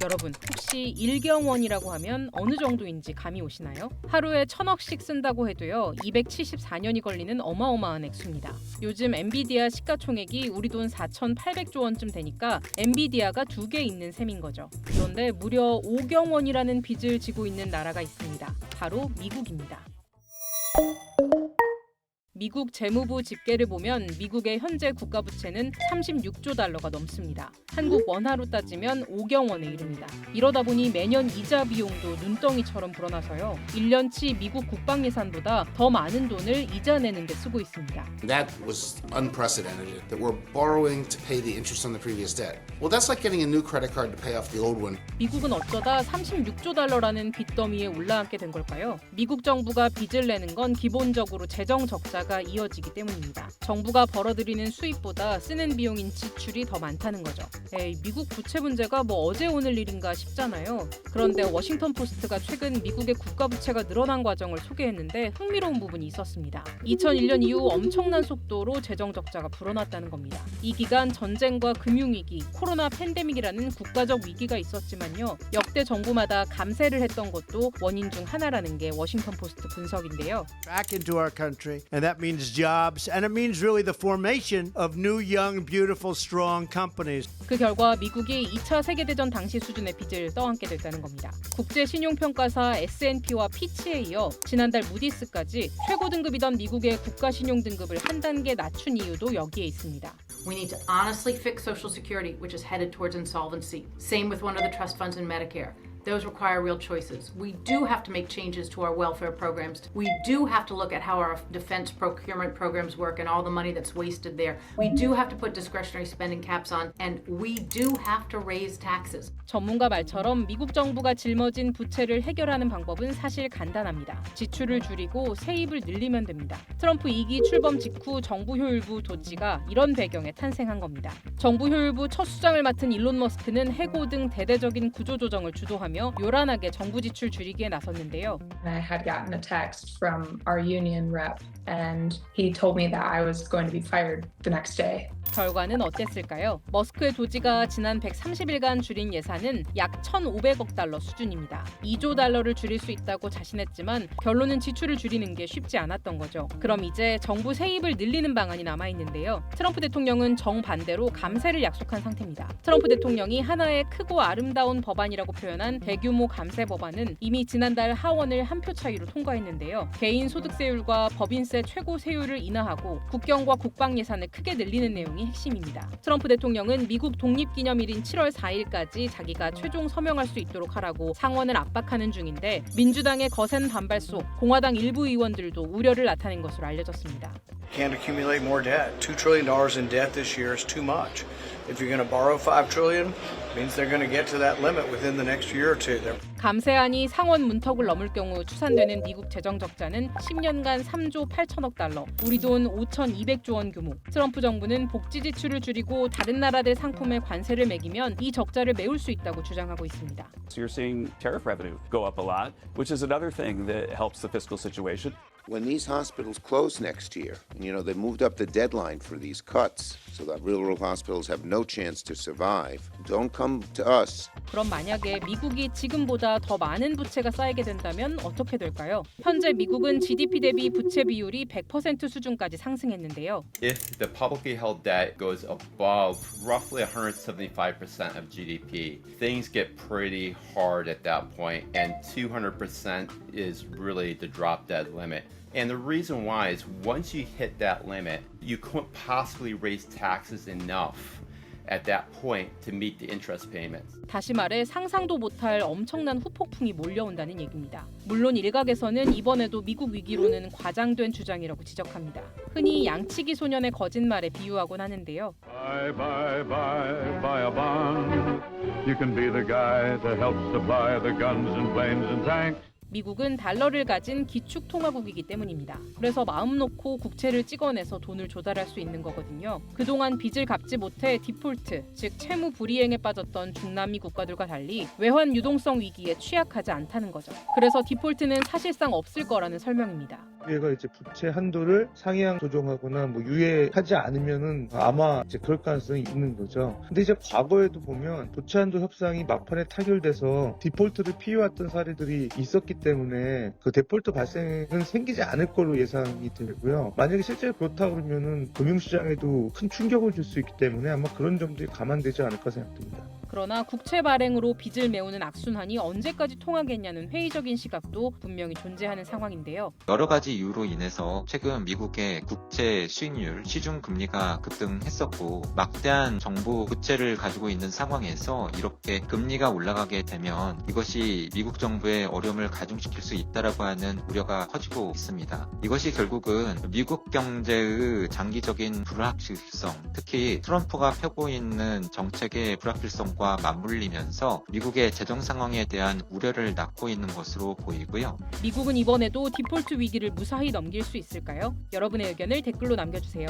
여러분, 혹시 일경원이라고 하면 어느 정도인지 감이 오시나요? 하루에 1,000억씩 쓴다고 해도요, 274년이 걸리는 어마어마한 액수입니다. 요즘 엔비디아 시가총액이 우리 돈 4,800조 원쯤 되니까 엔비디아가 2개 있는 셈인 거죠. 그런데 무려 5경 원이라는 빚을 지고 있는 나라가 있습니다. 바로 미국입니다. 미국 재무부 집계를 보면 미국의 현재 국가부채는 36조 달러가 넘습니다. 한국 원화로 따지면 5경 원에 이릅니다. 이러다 보니 매년 이자 비용도 눈덩이처럼 불어나서요. 1년치 미국 국방 예산보다 더 많은 돈을 이자 내는 데 쓰고 있습니다. That was unprecedented, that we're borrowing to pay the interest on the previous debt. Well, that's like getting a new credit card to pay off the old one. 미국은 어쩌다 36조 달러라는 빚더미에 올라앉게 된 걸까요? 미국 정부가 빚을 내는 건 기본적으로 재정 적자가 이어지기 때문입니다. 정부가 벌어들이는 수입보다 쓰는 비용인 지출이 더 많다는 거죠. 미국 부채 문제가 뭐 어제 오늘 일인가 싶잖아요. 그런데 워싱턴 포스트가 최근 미국의 국가 부채가 늘어난 과정을 소개했는데 흥미로운 부분이 있었습니다. 2001년 이후 엄청난 속도로 재정 적자가 불어났다는 겁니다. 이 기간 전쟁과 금융위기, 코로나 팬데믹이라는 국가적 위기가 있었지만요. 역대 정부마다 감세를 했던 것도 원인 중 하나라는 게 워싱턴 포스트 분석인데요. Back into our country, and that means jobs, and it means really the formation of new, young, beautiful, strong companies. 그 결과 미국이 2차 세계대전 당시 수준의 빚을 떠안게 됐다는 겁니다. 국제신용평가사 S&P와 피치에 이어 지난달 무디스까지 최고 등급이던 미국의 국가신용 등급을 한 단계 낮춘 이유도 여기에 있습니다. We need to honestly fix Social Security, which is headed towards insolvency. Same with one of the trust funds in Medicare. Those require real choices. We do have to make changes to our welfare programs. We do have to look at how our defense procurement programs work and all the money that's wasted there. We do have to put discretionary spending caps on, and we do have to raise taxes. 전문가 말처럼 미국 정부가 짊어진 부채를 해결하는 방법은 사실 간단합니다. 지출을 줄이고 세입을 늘리면 됩니다. 트럼프 2기 출범 직후 정부 효율부 도지가 이런 배경에 탄생한 겁니다. 정부 효율부 첫 수장을 맡은 일론 머스크는 해고 등 대대적인 구조조정을 주도하며 요란하게 정부 지출 줄이기에 나섰는데요. I had gotten a text from our union rep and he told me that I was going to be fired the next day. 결과는 어땠을까요? 머스크의 도지가 지난 130일간 줄인 예산은 약 1,500억 달러 수준입니다. 2조 달러를 줄일 수 있다고 자신했지만 결론은 지출을 줄이는 게 쉽지 않았던 거죠. 그럼 이제 정부 세입을 늘리는 방안이 남아있는데요. 트럼프 대통령은 정반대로 감세를 약속한 상태입니다. 트럼프 대통령이 하나의 크고 아름다운 법안이라고 표현한 대규모 감세 법안은 이미 지난달 하원을 한 표 차이로 통과했는데요. 개인 소득세율과 법인세 최고 세율을 인하하고 국경과 국방 예산을 크게 늘리는 내용이 핵심입니다. 트럼프 대통령은 미국 독립기념일인 7월 4일까지 자기가 최종 서명할 수 있도록 하라고 상원을 압박하는 중인데 민주당의 거센 반발 속 공화당 일부 의원들도 우려를 나타낸 것으로 알려졌습니다. Can't accumulate more debt. $2 trillion in debt this year is too much. If you're going to borrow $5 trillion, it means they're going to get to that limit within the next year or two. 감세안이 상원 문턱을 넘을 경우 추산되는 미국 재정 적자는 10년간 3조 8천억 달러, 우리 돈 5,200조 원 규모. 트럼프 정부는 복지 지출을 줄이고 다른 나라들 상품에 관세를 매기면 이 적자를 메울 수 있다고 주장하고 있습니다. So you're seeing tariff revenue go up a lot, which is another thing that helps the fiscal situation. When these hospitals close next year, and they moved up the deadline for these cuts so that real hospitals have no chance to survive, don't come to us. 그럼 만약에 미국이 지금보다 더 많은 부채가 쌓이게 된다면 어떻게 될까요? 현재 미국은 GDP 대비 부채 비율이 100% 수준까지 상승했는데요. If the publicly held debt goes above roughly 175% of GDP, things get pretty hard at that point, and 200% is really the drop dead limit. And the reason why is once you hit that limit, you couldn't possibly raise taxes enough at that point to meet the interest payments. 다시 말해 상상도 못할 엄청난 후폭풍이 몰려온다는 얘기입니다. 물론 일각에서는 이번에도 미국 위기로는 과장된 주장이라고 지적합니다. 흔히 양치기 소년의 거짓말에 비유하곤 하는데요. Buy a bond. You can be the guy that helps supply the guns and planes and tanks. 미국은 달러를 가진 기축 통화국이기 때문입니다. 그래서 마음 놓고 국채를 찍어내서 돈을 조달할 수 있는 거거든요. 그동안 빚을 갚지 못해 디폴트, 즉 채무 불이행에 빠졌던 중남미 국가들과 달리 외환 유동성 위기에 취약하지 않다는 거죠. 그래서 디폴트는 사실상 없을 거라는 설명입니다. 얘가 이제 부채 한도를 상향 조정하거나 뭐 유예하지 않으면은 아마 이제 그럴 가능성이 있는 거죠. 근데 이제 과거에도 보면 부채 한도 협상이 막판에 타결돼서 디폴트를 피해왔던 사례들이 있었기 때문에 그 디폴트 발생은 생기지 않을 걸로 예상이 되고요. 만약에 실제로 그렇다 그러면은 금융시장에도 큰 충격을 줄 수 있기 때문에 아마 그런 점들이 감안되지 않을까 생각됩니다. 그러나 국채 발행으로 빚을 메우는 악순환이 언제까지 통하겠냐는 회의적인 시각도 분명히 존재하는 상황인데요. 여러 가지 이유로 인해서 최근 미국의 국채 수익률, 시중 금리가 급등했었고 막대한 정부 부채를 가지고 있는 상황에서 이렇게 금리가 올라가게 되면 이것이 미국 정부의 어려움을 가중시킬 수 있다라고 하는 우려가 커지고 있습니다. 이것이 결국은 미국 경제의 장기적인 불확실성, 특히 트럼프가 펴고 있는 정책의 불확실성과 맞물리면서 미국의 재정 상황에 대한 우려를 낳고 있는 것으로 보이고요. 미국은 이번에도 디폴트 위기를 무사히 넘길 수 있을까요? 여러분의 의견을 댓글로 남겨주세요.